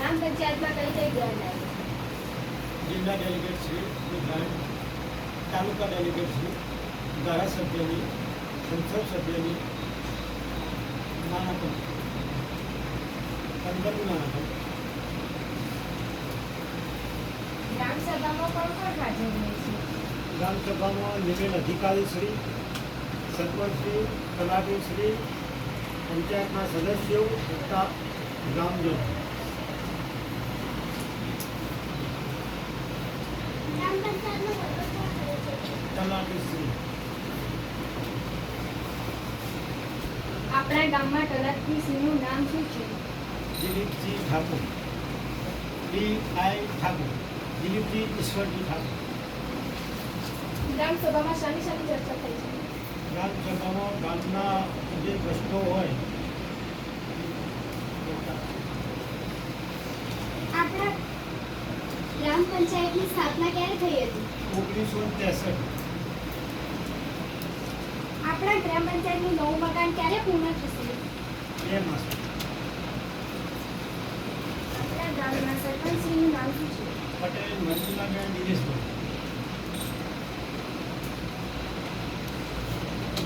ગ્રામ પંચાયતમાં કઈ કઈ ગ્રાન્ટ આવી? જિલ્લા ડેલિગેટ શ્રી ગ્રાન્ટ, તાલુકા ડેલિગેટ શ્રી, ધારાસભ્યની, સંસદ સભ્યની, નાણાપંચ, 15નું નાણાપંચ. ગ્રામ સભામાં કોણ કોણ હાજર રહે છે? ગ્રામસભામાં નિમેલ અધિકારી શ્રી, સરપંચ શ્રી, તલાટી શ્રી, પંચાયતના સદસ્યો તથા ગ્રામજનો. તલાટી શ્રી. આપણા ગામમાં તલાટીશ્રીનું નામ શું છે? દિલીપજી ઠાકોર, D.I. ઠાકોર, દિલીપજી ઈશ્વરજી ઠાકોર. ગ્રામ સભામાં શાની શાની ચર્ચા થઈ છે? ગ્રામસભામાં ગામના જે પ્રશ્નો હોય આપણા ગ્રામ પંચાયતની સ્થાપના ક્યારે થઈ હતી? 1963. આપણા ગ્રામ પંચાયતનું નવું મકાન ક્યારે પૂર્ણ થશે? 2 માસ. આપણા ગામના સરપંચશ્રીનું નામ શું છે? પટેલ મંજુલાબેન દિનેશભાઈ.